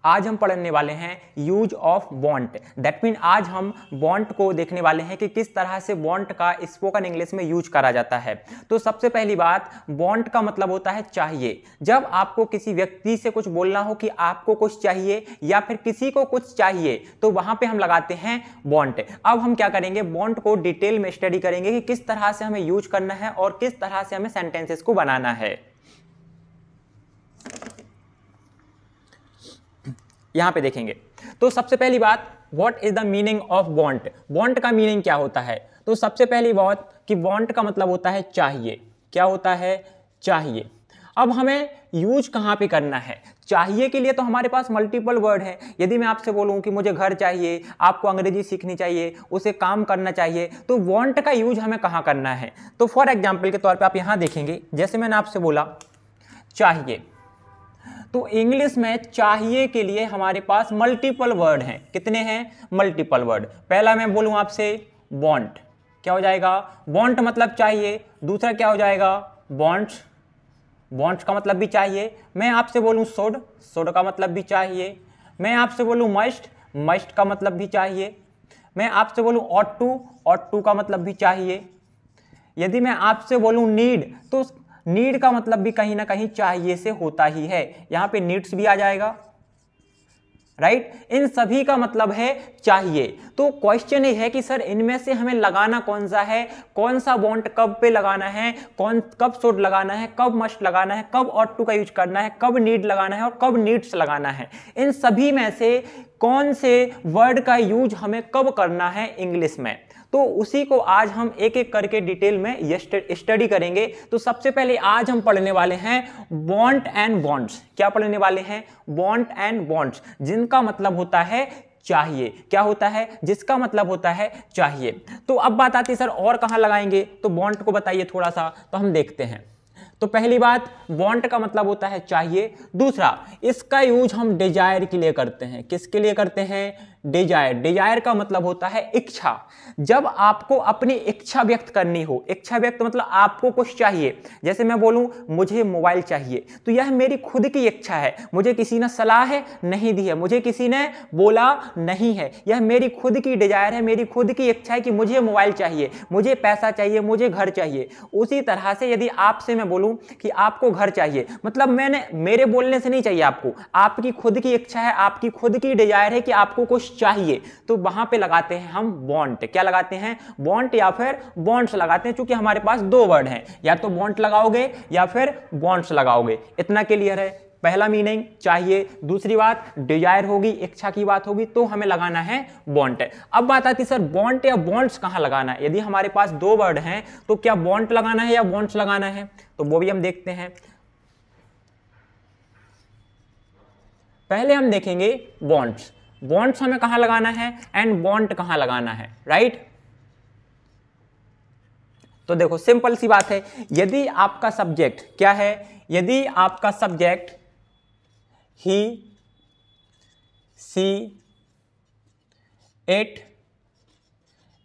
आज हम पढ़ने वाले हैं use of want. That mean आज हम वांट को देखने वाले हैं कि किस तरह से वांट का स्पोकन इंग्लिश में यूज करा जाता है। तो सबसे पहली बात, वांट का मतलब होता है चाहिए। जब आपको किसी व्यक्ति से कुछ बोलना हो कि आपको कुछ चाहिए या फिर किसी को कुछ चाहिए तो वहां पे हम लगाते हैं वांट। अब हम क्या करेंगे, वांट को डिटेल में स्टडी करेंगे कि किस तरह से हमें यूज करना है और किस तरह से हमें सेंटेंसेस को बनाना है। यहां पे देखेंगे तो सबसे पहली बात, what is the meaning of want. Want का मीनिंग क्या होता है? तो सबसे पहली बात कि वांट का मतलब होता है चाहिए। क्या होता है? चाहिए। अब हमें यूज कहां पे करना है? चाहिए के लिए तो हमारे पास मल्टीपल वर्ड है। यदि मैं आपसे बोलूं कि मुझे घर चाहिए, आपको अंग्रेजी सीखनी चाहिए, उसे काम करना चाहिए, तो वांट का यूज हमें कहां करना है? तो फॉर एग्जाम्पल के तौर पे आप यहां देखेंगे, जैसे मैंने आपसे बोला चाहिए, तो इंग्लिश में चाहिए के लिए हमारे पास मल्टीपल वर्ड हैं। कितने हैं? Multiple word. पहला मैं बोलूं आपसे वांट, क्या हो जाएगा? वांट मतलब चाहिए। दूसरा क्या हो जाएगा? वांट्स, वांट्स का मतलब भी चाहिए। मैं आपसे बोलूं शुड, शुड का मतलब भी चाहिए। मैं आपसे बोलूं मस्ट, मस्ट का मतलब भी चाहिए। मैं आपसे बोलूं ऑट टू का मतलब भी चाहिए। यदि मैं आपसे बोलूं नीड, तो नीड का मतलब भी कहीं ना कहीं चाहिए से होता ही है। यहां पे नीड्स भी आ जाएगा, राइट। इन सभी का मतलब है चाहिए। तो क्वेश्चन ये है कि सर इनमें से हमें लगाना कौन सा है, कौन सा वांट कब पे लगाना है, कब शुड लगाना है, कब मस्ट लगाना है, कब ऑट टू का यूज करना है, कब नीड लगाना है और कब नीड्स लगाना है। इन सभी में से कौन से वर्ड का यूज हमें कब करना है इंग्लिश में, तो उसी को आज हम एक एक करके डिटेल में स्टडी करेंगे। तो सबसे पहले आज हम पढ़ने वाले हैं वांट एंड वांट्स। क्या पढ़ने वाले हैं? वांट एंड वांट्स, जिनका मतलब होता है चाहिए। क्या होता है? जिसका मतलब होता है चाहिए। तो अब बात आती है सर और कहां लगाएंगे, तो वांट को बताइए थोड़ा सा, तो हम देखते हैं। तो पहली बात, वांट का मतलब होता है चाहिए। दूसरा, इसका यूज हम डिजायर के लिए करते हैं। किसके लिए करते हैं? डिजायर। डिजायर का मतलब होता है इच्छा। जब आपको अपनी इच्छा व्यक्त करनी हो, इच्छा व्यक्त मतलब आपको कुछ चाहिए, जैसे मैं बोलूं मुझे मोबाइल चाहिए, तो यह मेरी खुद की इच्छा है। मुझे किसी ने सलाह नहीं दी है, मुझे किसी ने बोला नहीं है, यह मेरी खुद की डिजायर है, मेरी खुद की इच्छा है कि मुझे मोबाइल चाहिए, मुझे पैसा चाहिए, मुझे घर चाहिए। उसी तरह से यदि आपसे मैं बोलूं कि आपको घर चाहिए, मतलब मेरे बोलने से नहीं चाहिए आपको, आपकी खुद की इच्छा है, आपकी खुद की डिजायर है कि आपको कुछ चाहिए, तो वहां पे लगाते हैं हम वांट। क्या लगाते हैं? वांट या फिर वांट्स लगाते हैं, क्योंकि हमारे पास दो वर्ड हैं, या तो वांट लगाओगे या फिर वांट्स लगाओगे। इतना क्लियर है? पहला मीनिंग चाहिए, दूसरी बात डिजायर होगी, इच्छा की बात होगी, तो हमें लगाना है वांट। अब बात आती है सर वांट या वांट्स कहां लगाना है। यदि हमारे पास दो वर्ड हैं तो क्या वांट लगाना है या वांट्स लगाना है, तो वो भी हम देखते हैं। पहले हम देखेंगे वांट्स। वांट्स हमें कहां लगाना है एंड वांट कहां लगाना है, राइट। तो देखो सिंपल सी बात है, यदि आपका सब्जेक्ट क्या है, यदि आपका subject he, she, it,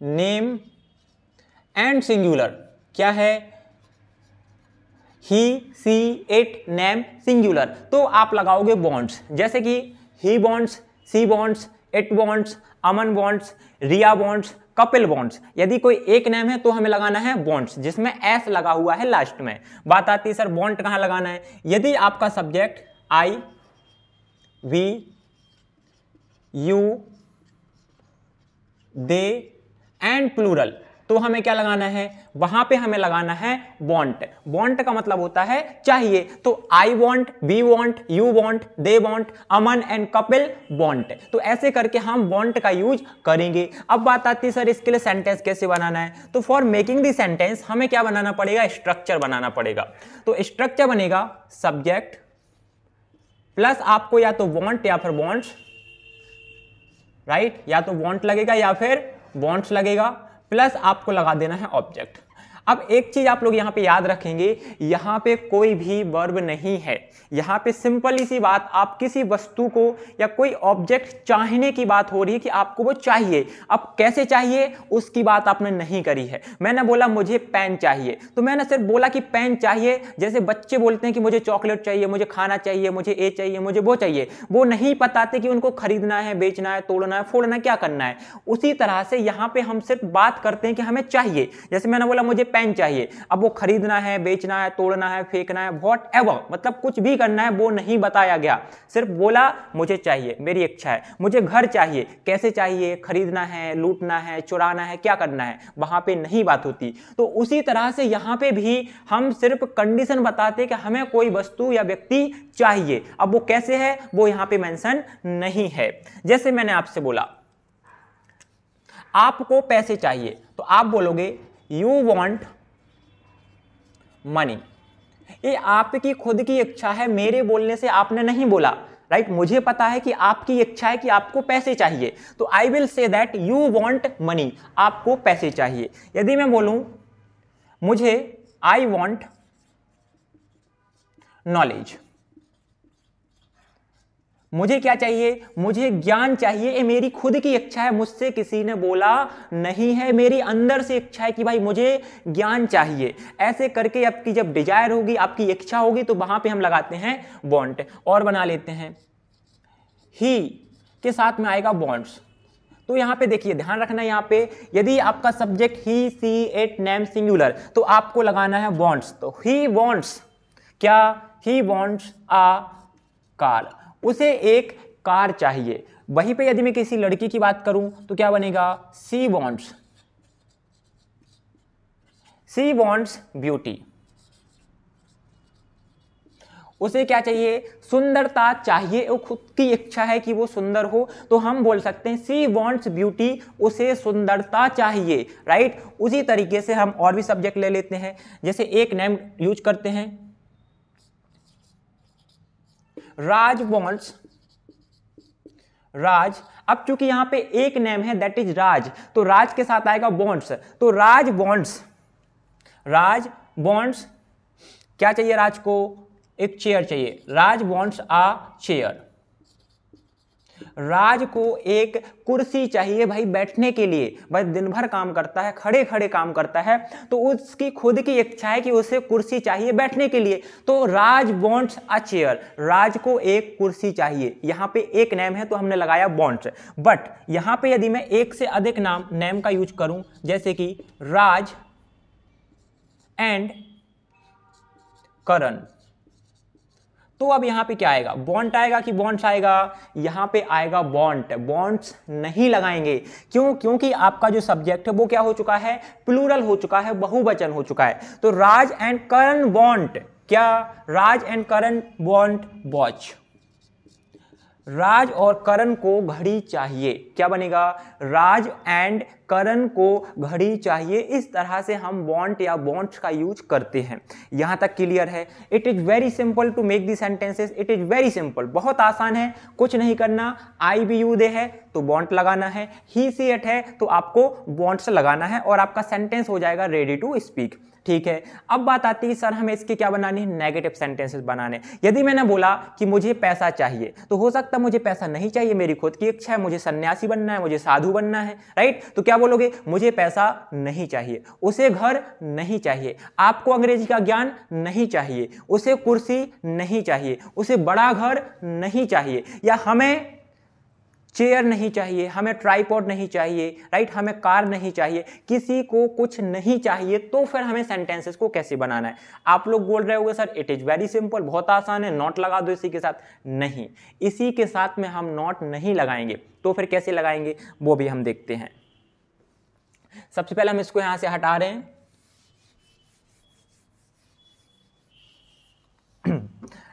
name and singular, क्या है? He, she, it, name, singular, तो आप लगाओगे वांट्स। जैसे कि he wants, she wants, it wants, Aman wants, Riya wants, Kapil wants. यदि कोई एक नेम है तो हमें लगाना है वांट्स, जिसमें एस लगा हुआ है लास्ट में। बात आती है सर वांट कहां लगाना है। यदि आपका subject I, we, you, they and plural, तो हमें क्या लगाना है? वहां पे हमें लगाना है वांट। वांट का मतलब होता है चाहिए। तो I want, we want, you want, they want, Aman and Kapil want. तो ऐसे करके हम वांट का यूज करेंगे। अब बात आती है सर इसके लिए सेंटेंस कैसे बनाना है। तो फॉर मेकिंग द सेंटेंस हमें क्या बनाना पड़ेगा? स्ट्रक्चर बनाना पड़ेगा। तो स्ट्रक्चर बनेगा सब्जेक्ट प्लस आपको या तो वांट या फिर वांट्स, राइट, या तो वांट लगेगा या फिर वांट्स लगेगा, प्लस आपको लगा देना है ऑब्जेक्ट। अब एक चीज आप लोग यहां पे याद रखेंगे, यहां पे कोई भी वर्ब नहीं है, यहां पे सिंपल सी बात, आप किसी वस्तु को या कोई ऑब्जेक्ट चाहने की बात हो रही है कि आपको वो चाहिए। अब कैसे चाहिए उसकी बात आपने नहीं करी है। मैंने बोला मुझे पेन चाहिए, तो मैंने सिर्फ बोला कि पेन चाहिए, जैसे बच्चे बोलते हैं कि मुझे चॉकलेट चाहिए, मुझे खाना चाहिए, मुझे ये चाहिए, मुझे वो चाहिए, वो नहीं बताते कि उनको खरीदना है, बेचना है, तोड़ना है, फोड़ना है, क्या करना है। उसी तरह से यहां पे हम सिर्फ बात करते हैं कि हमें चाहिए। जैसे मैंने बोला मुझे पेन चाहिए, अब वो खरीदना है, बेचना है, तोड़ना है, फेंकना है, व्हाटएवर, मतलब कुछ भी करना है वो नहीं बताया गया, सिर्फ बोला मुझे चाहिए, मेरी इच्छा है। मुझे घर चाहिए, कैसे चाहिए, खरीदना है, लूटना है, चुराना है, क्या करना है, वहां पे नहीं बात होती। तो उसी तरह से यहां पे भी हम सिर्फ कंडीशन बताते कि हमें कोई वस्तु या व्यक्ति चाहिए। अब वो कैसे है वो यहां पे मेंशन नहीं है। जैसे मैंने आपसे बोला आपको पैसे चाहिए, तो आप बोलोगे यू वांट मनी। ये आपकी खुद की इच्छा है, मेरे बोलने से आपने नहीं बोला, राइट। मुझे पता है कि आपकी इच्छा है कि आपको पैसे चाहिए, तो I will say that you want money, आपको पैसे चाहिए। यदि मैं बोलूं मुझे आई वांट नॉलेज, मुझे क्या चाहिए, मुझे ज्ञान चाहिए, ये मेरी खुद की इच्छा है, मुझसे किसी ने बोला नहीं है, मेरी अंदर से इच्छा है कि भाई मुझे ज्ञान चाहिए। ऐसे करके आपकी जब डिजायर होगी, आपकी इच्छा होगी, तो वहां पे हम लगाते हैं वांट। और बना लेते हैं ही के साथ में आएगा वांट्स। तो यहां पे देखिए ध्यान रखना, यहां पे यदि आपका subject he, she, it, name singular, तो आपको लगाना है वांट्स। तो ही वांट्स क्या, ही वांट्स अ कार, उसे एक कार चाहिए। वहीं पे यदि मैं किसी लड़की की बात करूं तो क्या बनेगा, सी वॉन्ट्स ब्यूटी, उसे क्या चाहिए, सुंदरता चाहिए, वो खुद की इच्छा है कि वो सुंदर हो, तो हम बोल सकते हैं सी वॉन्ट्स ब्यूटी, उसे सुंदरता चाहिए, राइट। उसी तरीके से हम और भी सब्जेक्ट ले लेते हैं, जैसे एक नेम यूज करते हैं, राज वॉन्ट्स राज। अब चूंकि यहां पे एक नेम है दैट इज राज, तो राज के साथ आएगा वॉन्ट्स, तो राज वॉन्ट्स क्या चाहिए, राज को एक चेयर चाहिए, राज वॉन्ट्स अ चेयर। राज को एक कुर्सी चाहिए भाई बैठने के लिए, भाई दिन भर काम करता है, खड़े खड़े काम करता है, तो उसकी खुद की इच्छा है कि उसे कुर्सी चाहिए बैठने के लिए, तो राज वॉन्ट्स अ चेयर, राज को एक कुर्सी चाहिए। यहां पे एक नेम है तो हमने लगाया वॉन्ट्स। बट यहां पे यदि मैं एक से अधिक नेम का यूज करूं, जैसे कि राज एंड करण, तो अब यहां पे क्या आएगा, बॉन्ट आएगा कि बॉन्ट्स आएगा, यहां पे आएगा बॉन्ट, बॉन्ट्स नहीं लगाएंगे। क्यों, क्योंकि आपका जो सब्जेक्ट है वो क्या हो चुका है, प्लूरल हो चुका है, बहुवचन हो चुका है। तो राज एंड करण बॉन्ट, क्या, राज एंड करण बॉन्ट वॉच, राज और करण को घड़ी चाहिए, क्या बनेगा, राज एंड करण को घड़ी चाहिए। इस तरह से हम वांट या वांट्स का यूज करते हैं। यहां तक क्लियर है। It is very simple to make the sentences, it is very simple, बहुत आसान है, कुछ नहीं करना। आई बी यू दे है तो वांट लगाना है, ही सी इट है तो आपको वांट्स लगाना है, और आपका सेंटेंस हो जाएगा रेडी टू स्पीक। ठीक है, अब बात आती है सर हमें इसके क्या बनाने हैं, नेगेटिव सेंटेंसेस बनाने। यदि मैंने बोला कि मुझे पैसा चाहिए, तो हो सकता है मुझे पैसा नहीं चाहिए, मेरी खुद की इच्छा है, मुझे सन्यासी बनना है, मुझे साधु बनना है, राइट। तो क्या बोलोगे, मुझे पैसा नहीं चाहिए, उसे घर नहीं चाहिए, आपको अंग्रेजी का ज्ञान नहीं चाहिए, उसे कुर्सी नहीं चाहिए, उसे बड़ा घर नहीं चाहिए, या हमें चेयर नहीं चाहिए, हमें ट्राइपॉड नहीं चाहिए, राइट, हमें कार नहीं चाहिए, किसी को कुछ नहीं चाहिए। तो फिर हमें सेंटेंसेस को कैसे बनाना है। आप लोग बोल रहे होंगे sir it is very simple, बहुत आसान है, नॉट लगा दो इसी के साथ। नहीं, इसी के साथ में हम नॉट नहीं लगाएंगे, तो फिर कैसे लगाएंगे वो भी हम देखते हैं। सबसे पहले हम इसको यहां से हटा रहे हैं।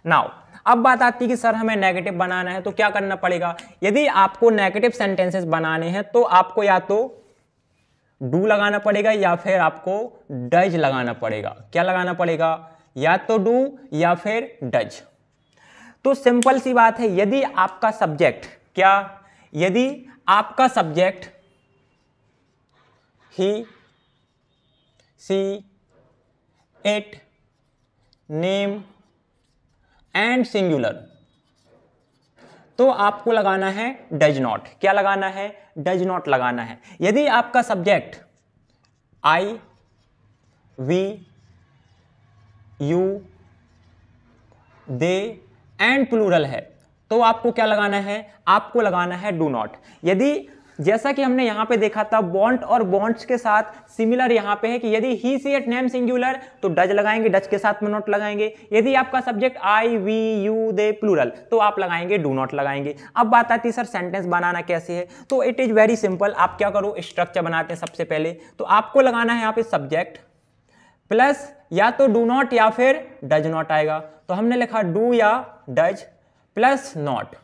नाउ अब बात आती है कि सर हमें नेगेटिव बनाना है तो क्या करना पड़ेगा। यदि आपको नेगेटिव सेंटेंसेस बनाने हैं तो आपको या तो डू लगाना पड़ेगा या फिर आपको डज लगाना पड़ेगा। क्या लगाना पड़ेगा, या तो डू या फिर डज। तो सिंपल सी बात है, यदि आपका सब्जेक्ट क्या, यदि आपका subject he, she, it, name and singular, तो आपको लगाना है डज नॉट। क्या लगाना है? डज नॉट लगाना है। यदि आपका subject I, we, you, they and plural है तो आपको क्या लगाना है? आपको लगाना है डू नॉट। यदि जैसा कि हमने यहां पे देखा था वांट और वांट्स के साथ सिमिलर यहां पे है कि यदि he, she, it, name singular तो डज लगाएंगे, डज के साथ में नॉट लगाएंगे। यदि आपका subject I, we, you, they plural तो आप लगाएंगे डू नॉट लगाएंगे। अब बात आती है सर सेंटेंस बनाना कैसे है, तो इट इज वेरी सिंपल। आप क्या करो, स्ट्रक्चर बनाते हैं सबसे पहले। तो आपको लगाना है यहाँ पे सब्जेक्ट प्लस या तो डू नॉट या फिर डज नॉट आएगा, तो हमने लिखा डू या डज प्लस नॉट।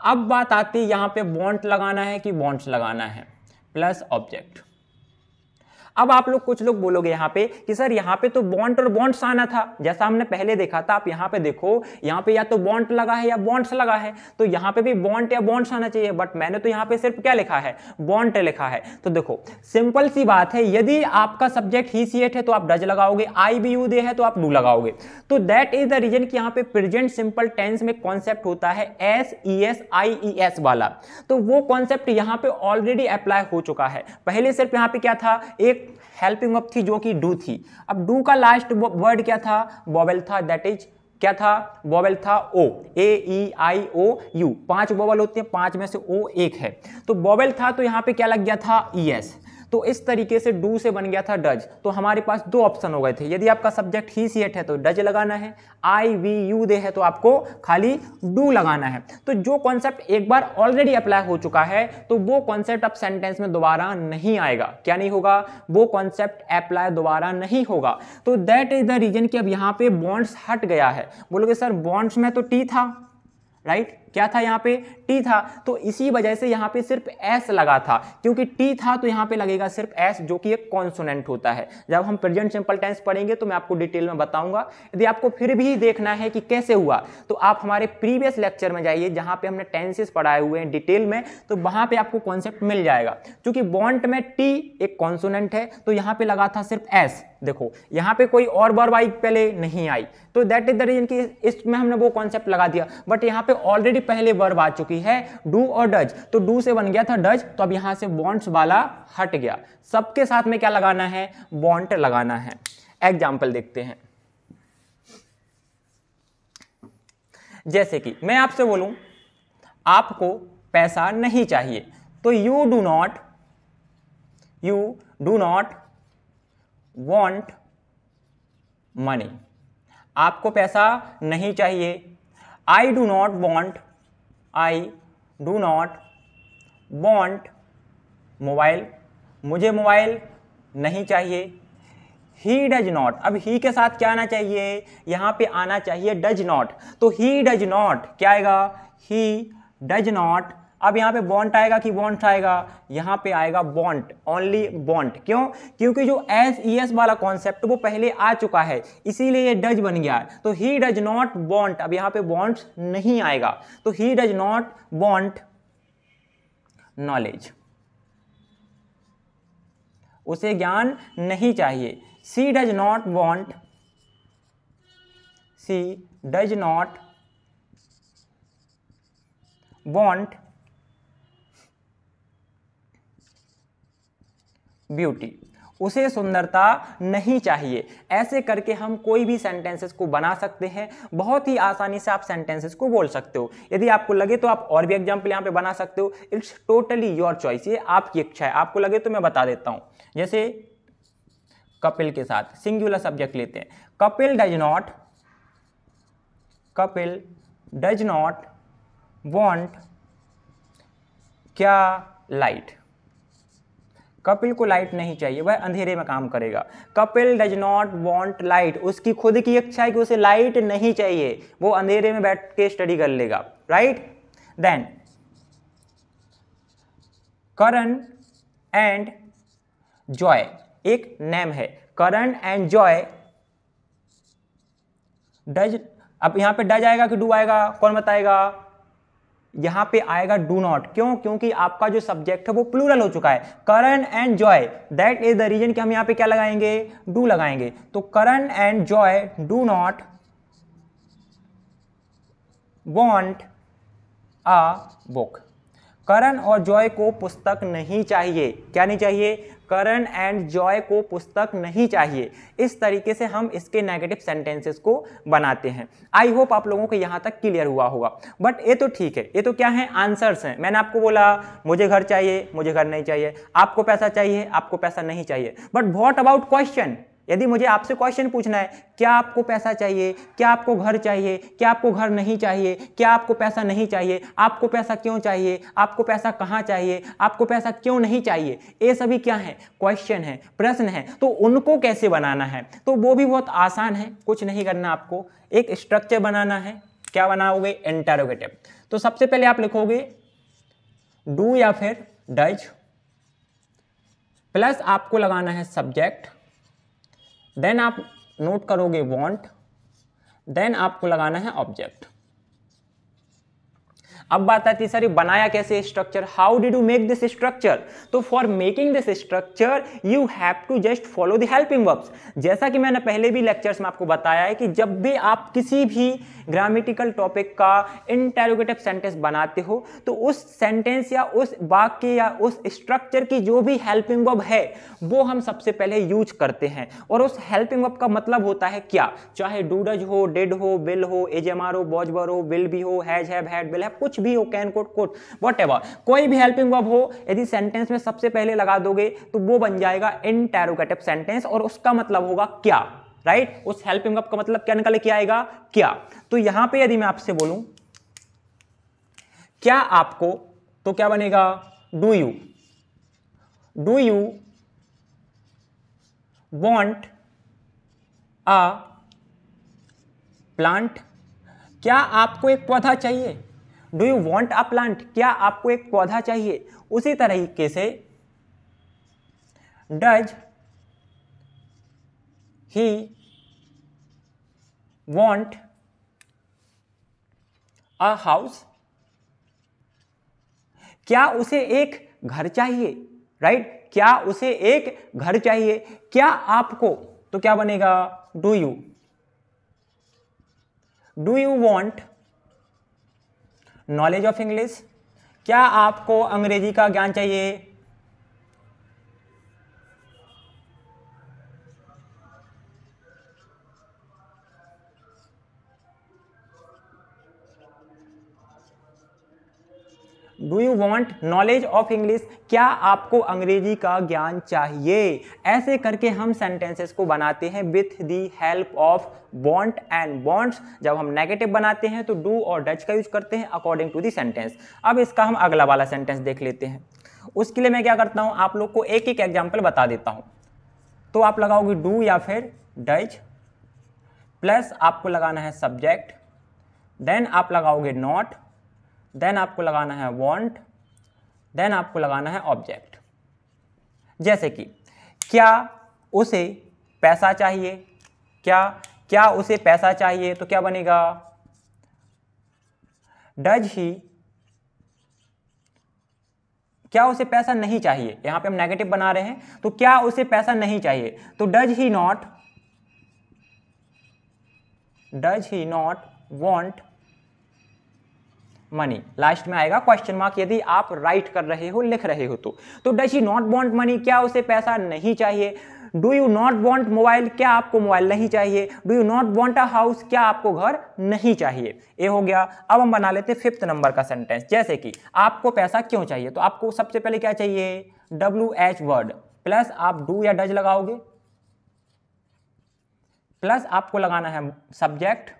अब बात आती है यहां पे वांट लगाना है कि वांट्स लगाना है, प्लस ऑब्जेक्ट। अब आप लोग कुछ लोग बोलोगे यहां पे कि सर यहां पे तो वांट और वांट्स आना था, जैसा हमने पहले देखा था। आप यहां पे देखो, यहां पे या तो वांट लगा है या वांट्स लगा है, तो यहां पे भी वांट या वांट्स आना चाहिए, बट मैंने तो यहां पे सिर्फ क्या लिखा है? वांट लिखा है। तो देखो सिंपल सी बात है, यदि आपका सब्जेक्ट ही, सी, इट है तो आप डज लगाओगे, आई, बी, यू, दे है तो आप डू लगाओगे। तो दैट इज द रीजन कि यहां पे प्रेजेंट सिंपल टेंस में कॉन्सेप्ट होता है एस, ई, एस, आई, ई, एस वाला, तो वो कॉन्सेप्ट यहां पे ऑलरेडी अप्लाई हो चुका है। पहले सिर्फ यहां पे क्या था? एक हेल्पिंग वर्ब थी जो कि डू थी। अब डू का लास्ट वर्ड क्या था? वोवेल था, दैट इज क्या था? वोवेल था ओ, ए, ई, आई, ओ, यू। 5 वोवेल होते हैं, 5 में से ओ एक है, तो वोवेल था तो यहां पे क्या लग गया था? ई, एस। तो इस तरीके से डू से बन गया था डज। तो हमारे पास 2 ऑप्शन हो गए थे। यदि आपका सब्जेक्ट ही, सी, इट है तो डज लगाना है, आई, वी, यू, दे है तो आपको खाली डू लगाना है। तो जो कॉन्सेप्ट एक बार ऑलरेडी अप्लाई हो चुका है तो वो कॉन्सेप्ट अब सेंटेंस में दोबारा नहीं आएगा। क्या नहीं होगा? वो कॉन्सेप्ट अप्लाई दोबारा नहीं होगा। तो दैट इज द रीजन कि अब यहां पे बॉन्ड्स हट गया है। बोलोगे सर बॉन्ड्स में तो टी था, राइट? क्या था यहाँ पे? टी था, तो इसी वजह से यहाँ पे सिर्फ एस लगा था, क्योंकि टी था तो यहाँ पे लगेगा सिर्फ एस, जो कि एक कॉन्सोनेंट होता है। जब हम प्रेजेंट सिंपल टेंस पढ़ेंगे तो मैं आपको डिटेल में बताऊंगा। यदि आपको फिर भी देखना है कि कैसे हुआ तो आप हमारे प्रीवियस लेक्चर में जाइए जहां पे हमने टेंसेस पढ़ाए हुए हैं डिटेल में, तो वहां पे आपको कॉन्सेप्ट मिल जाएगा। क्योंकि बॉन्ड में टी एक कॉन्सोनेंट है तो यहाँ पे लगा था सिर्फ एस। देखो यहाँ पे कोई और वर्ब आई पहले नहीं आई, तो दैट इज द रीजन कि इसमें हमने वो कॉन्सेप्ट लगा दिया। बट यहाँ पे ऑलरेडी पहले वर्ब आ चुकी है डू और डज, तो डू से बन गया था डज, तो अब यहां से वांट्स वाला हट गया। सबके साथ में क्या लगाना है? वांट लगाना है। एग्जाम्पल देखते हैं। जैसे कि मैं आपसे बोलूं आपको पैसा नहीं चाहिए, तो you do not want money. आपको पैसा नहीं चाहिए। I do not want mobile, मुझे मोबाइल नहीं चाहिए। ही डज नॉट, अब ही के साथ क्या आना चाहिए? यहां पे आना चाहिए डज नॉट, तो ही डज नॉट क्या आएगा? He does not. अब यहाँ पे बॉन्ट आएगा कि वॉन्ट आएगा? यहाँ पे आएगा बॉन्ट, ओनली बॉन्ट। क्यों? क्योंकि जो एस, ई, एस वाला कॉन्सेप्ट वो पहले आ चुका है, इसीलिए ये डज बन गया। तो ही डज नॉट वॉन्ट, अब यहाँ पे बॉन्ट नहीं आएगा, तो he does not want knowledge, उसे ज्ञान नहीं चाहिए। सी डज नॉट वॉन्ट ब्यूटी, उसे सुंदरता नहीं चाहिए। ऐसे करके हम कोई भी सेंटेंसेस को बना सकते हैं। बहुत ही आसानी से आप सेंटेंसेस को बोल सकते हो। यदि आपको लगे तो आप और भी एग्जाम्पल यहाँ पे बना सकते हो। इट्स टोटली योर चॉइस, ये आपकी इच्छा है। आपको लगे तो मैं बता देता हूं। जैसे कपिल के साथ सिंगुलर सब्जेक्ट लेते हैं। कपिल डज नॉट वॉन्ट क्या? लाइट। कपिल को लाइट नहीं चाहिए, वह अंधेरे में काम करेगा। Kapil does not want light, उसकी खुद की इच्छा है कि उसे लाइट नहीं चाहिए, वो अंधेरे में बैठ के स्टडी कर लेगा, right? Then Karan and Joy, एक नेम है करण एंड जॉय डज। अब यहां पे डज आएगा कि डू आएगा? कौन बताएगा? यहां पे आएगा डू नॉट। क्यों? क्योंकि आपका जो सब्जेक्ट है वो प्लूरल हो चुका है, Karan and Joy, that is the reason कि हम यहां पे क्या लगाएंगे, डू लगाएंगे। तो Karan and Joy do not want a book. Karan और जॉय को पुस्तक नहीं चाहिए। क्या नहीं चाहिए? करण एंड जॉय को पुस्तक नहीं चाहिए। इस तरीके से हम इसके नेगेटिव सेंटेंसेस को बनाते हैं। आई होप आप लोगों को यहां तक क्लियर हुआ होगा। बट ये तो ठीक है, ये तो क्या है, आंसर्स हैं। मैंने आपको बोला मुझे घर चाहिए, मुझे घर नहीं चाहिए, आपको पैसा चाहिए, आपको पैसा नहीं चाहिए। But what about question? यदि मुझे आपसे क्वेश्चन पूछना है, क्या आपको पैसा चाहिए, क्या आपको घर चाहिए, क्या आपको घर नहीं चाहिए, क्या आपको पैसा नहीं चाहिए, आपको पैसा क्यों चाहिए, आपको पैसा कहाँ चाहिए, आपको पैसा क्यों नहीं चाहिए, ये सभी क्या है, क्वेश्चन है, प्रश्न है। तो उनको कैसे बनाना है, तो वो भी बहुत आसान है। कुछ नहीं करना, आपको एक स्ट्रक्चर बनाना है। क्या बनाओगे? इंटरोगेटिव। तो सबसे पहले आप लिखोगे डू या फिर डज, प्लस आपको लगाना है सब्जेक्ट, देन आप नोट करोगे वांट, देन आपको लगाना है ऑब्जेक्ट। अब बात आती है सर ये बनाया कैसे structure, how did you make this structure? तो for making this structure you have to just follow the helping verbs. जैसा कि मैंने पहले भी लेक्चर्स में आपको बताया है कि जब भी आप किसी भी ग्रामेटिकल टॉपिक का इंटरोगेटिव सेंटेंस बनाते हो तो उस सेंटेंस या उस वाक्य या उस स्ट्रक्चर की जो भी हेल्पिंग वर्ब है वो हम सबसे पहले यूज करते हैं। और उस हेल्पिंग वर्ब का मतलब होता है क्या, चाहे डू डज हो, डिड हो, विल हो, एजएमआर हो, वॉज वर हो, विल भी हो, has have had will have, कुछ भी हो, कैन कोड कोड व्हाटएवर, कोई भी हेल्पिंग वर्ब हो, यदि सेंटेंस में सबसे पहले लगा दोगे तो वो बन जाएगा इंटरोगेटिव सेंटेंस और उसका मतलब होगा क्या, राइट? उस हेल्पिंग वर्ब का मतलब क्या निकल के आएगा, क्या। तो यहां पे यदि मैं आपसे बोलूं क्या आपको, तो क्या बनेगा, do you, do you want a plant? क्या आपको एक पौधा चाहिए? Do you want a plant, क्या आपको एक पौधा चाहिए? उसी तरीके से does he want a house? क्या उसे एक घर चाहिए, राइट? क्या उसे एक घर चाहिए? क्या आपको, तो क्या बनेगा, do you want knowledge of English? क्या आपको अंग्रेजी का ज्ञान चाहिए? Do you want knowledge of English? क्या आपको अंग्रेजी का ज्ञान चाहिए? ऐसे करके हम सेंटेंसेस को बनाते हैं with the help of want and wants. जब हम नेगेटिव बनाते हैं तो डू और डज का यूज करते हैं अकॉर्डिंग टू दी सेंटेंस। अब इसका हम अगला वाला सेंटेंस देख लेते हैं। उसके लिए मैं क्या करता हूं, आप लोग को एक एक एग्जाम्पल बता देता हूं। तो आप लगाओगे डू या फिर डज, प्लस आपको लगाना है सब्जेक्ट, देन आप लगाओगे नॉट, देन आपको लगाना है वांट, देन आपको लगाना है ऑब्जेक्ट। जैसे कि क्या उसे पैसा चाहिए, क्या उसे पैसा चाहिए, तो क्या बनेगा, डज ही, क्या उसे पैसा नहीं चाहिए, यहां पे हम नेगेटिव बना रहे हैं, तो क्या उसे पैसा नहीं चाहिए, तो does he not want money. Last में आएगा क्वेश्चन मार्क यदि आप राइट कर रहे हो, लिख रहे हो तो does he not want money, क्या उसे पैसा नहीं चाहिए। Do you not want mobile, क्या आपको मोबाइल नहीं चाहिए। Do you not want a house, क्या आपको घर नहीं चाहिए। ये हो गया। अब हम बना लेते 5th नंबर का सेंटेंस। जैसे कि आपको पैसा क्यों चाहिए, तो आपको सबसे पहले क्या चाहिए, WH वर्ड, प्लस आप डू या डज लगाओगे, प्लस आपको लगाना है सब्जेक्ट,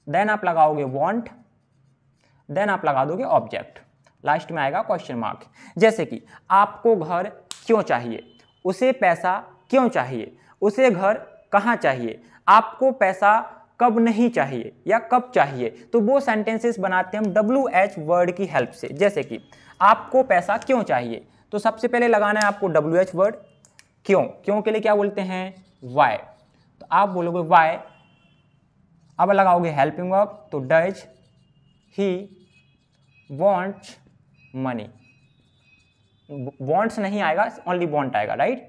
देन आप लगाओगे वांट, देन आप लगा दोगे ऑब्जेक्ट, लास्ट में आएगा क्वेश्चन मार्क। जैसे कि आपको घर क्यों चाहिए, उसे पैसा क्यों चाहिए, उसे घर कहाँ चाहिए, आपको पैसा कब नहीं चाहिए या कब चाहिए। तो वो सेंटेंसेस बनाते हैं हम WH वर्ड की हेल्प से। जैसे कि आपको पैसा क्यों चाहिए, तो सबसे पहले लगाना है आपको WH वर्ड, क्यों के लिए क्या बोलते हैं, वाई। तो आप बोलोगे वाई, अब लगाओगे हेल्पिंग वर्ब, तो does he wants money, wants नहीं आएगा, ओनली वॉन्ट आएगा, right.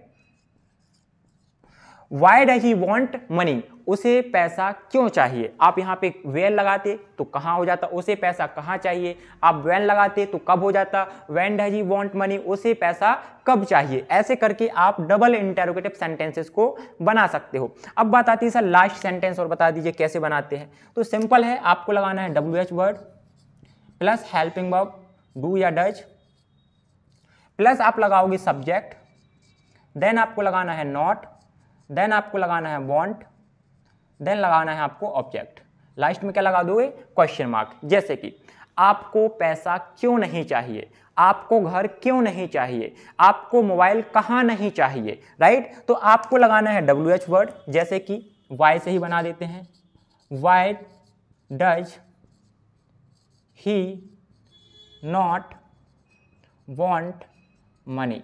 Why does he want money, उसे पैसा क्यों चाहिए। आप यहाँ पे वेयर लगाते तो कहाँ हो जाता, उसे पैसा कहाँ चाहिए। आप व्हेन लगाते तो कब हो जाता, when does he want money, उसे पैसा कब चाहिए। ऐसे करके आप डबल इंटेरोगेटिव सेंटेंसेस को बना सकते हो। अब बात आती है सर लास्ट सेंटेंस, और बता दीजिए कैसे बनाते हैं। तो सिंपल है, आपको लगाना है WH word plus helping verb do या डज, प्लस आप लगाओगे सब्जेक्ट, देन आपको लगाना है नॉट, देन आपको लगाना है वांट, देन लगाना है आपको ऑब्जेक्ट। लास्ट में क्या लगा दोगे, क्वेश्चन मार्क। जैसे कि आपको पैसा क्यों नहीं चाहिए, आपको घर क्यों नहीं चाहिए, आपको मोबाइल कहाँ नहीं चाहिए, राइट। तो आपको लगाना है WH वर्ड, जैसे कि वाई से ही बना देते हैं, why does he not want money,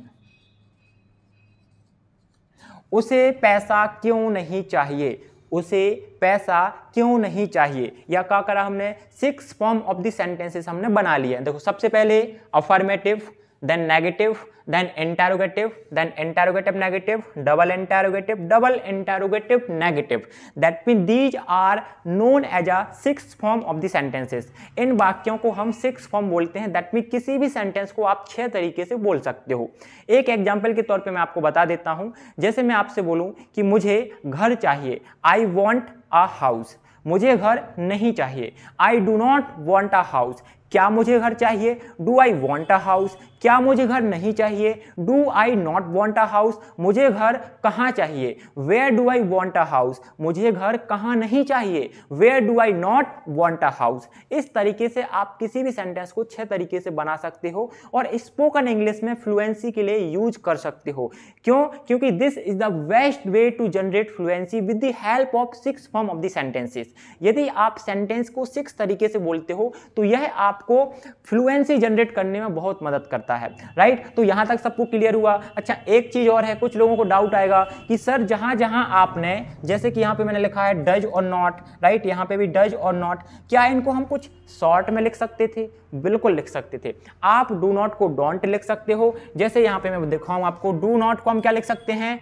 उसे पैसा क्यों नहीं चाहिए, उसे पैसा क्यों नहीं चाहिए। या क्या करा हमने, 6 फॉर्म ऑफ द सेंटेंसेस हमने बना लिए। देखो सबसे पहले affirmative, then negative, then interrogative, then interrogative negative, double interrogative negative. That mean these are known as a 6 form of the sentences. इन वाक्यों को हम 6 फॉर्म बोलते हैं। दैट मीन किसी भी सेंटेंस को आप 6 तरीके से बोल सकते हो। एक एग्जाम्पल के तौर पे मैं आपको बता देता हूं। जैसे मैं आपसे बोलूं कि मुझे घर चाहिए, आई वॉन्ट अ हाउस, मुझे घर नहीं चाहिए, I do not want a house, क्या मुझे घर चाहिए, do I want a house, क्या मुझे घर नहीं चाहिए, do I not want a house, मुझे घर कहाँ चाहिए, where do I want a house, मुझे घर कहाँ नहीं चाहिए, where do I not want a house. इस तरीके से आप किसी भी सेंटेंस को 6 तरीके से बना सकते हो और स्पोकन इंग्लिश में फ्लुएंसी के लिए यूज कर सकते हो। क्यों, क्योंकि this is the best way to generate fluency with the help of 6 form of the sentences. यदि आप सेंटेंस को 6 तरीके से बोलते हो तो यह आपको फ्लुएंसी जनरेट करने में बहुत मदद करता है, राइट। तो यहां तक सबको क्लियर हुआ। अच्छा एक चीज और है, कुछ लोगों को डाउट आएगा कि सर जहां जहां आपने, जैसे कि यहां पे मैंने लिखा है डज और नॉट, राइट, यहां पे भी डज और नॉट, क्या इनको हम कुछ शॉर्ट में लिख सकते थे? बिल्कुल लिख सकते थे। आप डू नॉट को डोंट लिख सकते हो। जैसे यहां पे मैं दिखाऊं आपको, डू नॉट को हम क्या लिख सकते हैं,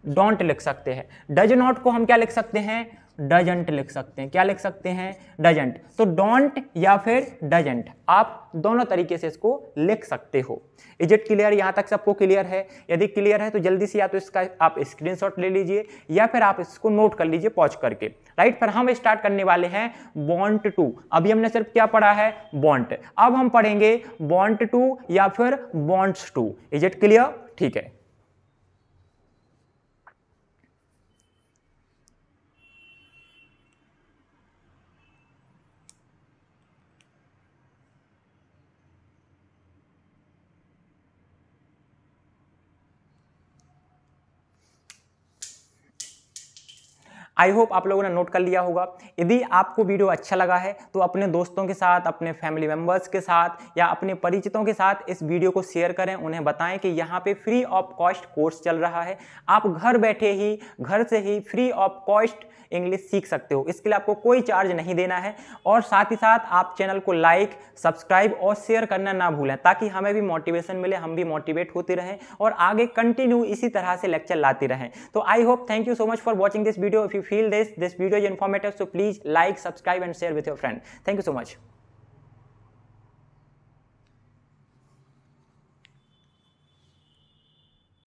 डोंट लिख सकते हैं। डज नॉट को हम क्या लिख सकते हैं, डजंट लिख सकते हैं। क्या लिख सकते हैं, डजंट। तो डोंट या फिर डजंट, आप दोनों तरीके से इसको लिख सकते हो। Is it clear? यहां तक सबको क्लियर है? यदि क्लियर है तो जल्दी से या तो इसका आप स्क्रीनशॉट ले लीजिए या फिर आप इसको नोट कर लीजिए पॉज करके, राइट। फिर हम स्टार्ट करने वाले हैं वांट टू। अभी हमने सिर्फ क्या पढ़ा है, वांट। अब हम पढ़ेंगे वांट टू या फिर wants to. Is it clear? ठीक है। आई होप आप लोगों ने नोट कर लिया होगा। यदि आपको वीडियो अच्छा लगा है तो अपने दोस्तों के साथ, अपने फैमिली मेंबर्स के साथ या अपने परिचितों के साथ इस वीडियो को शेयर करें। उन्हें बताएं कि यहाँ पे फ्री ऑफ कॉस्ट कोर्स चल रहा है। आप घर बैठे ही, घर से ही फ्री ऑफ कॉस्ट इंग्लिश सीख सकते हो। इसके लिए आपको कोई चार्ज नहीं देना है। और साथ ही साथ आप चैनल को लाइक, सब्सक्राइब और शेयर करना ना भूलें, ताकि हमें भी मोटिवेशन मिले, हम भी मोटिवेट होते रहें और आगे कंटिन्यू इसी तरह से लेक्चर लाते रहें। तो I hope, thank you so much for watching this video. If you feel this video is informative, so please like, subscribe and share with your friend. Thank you so much.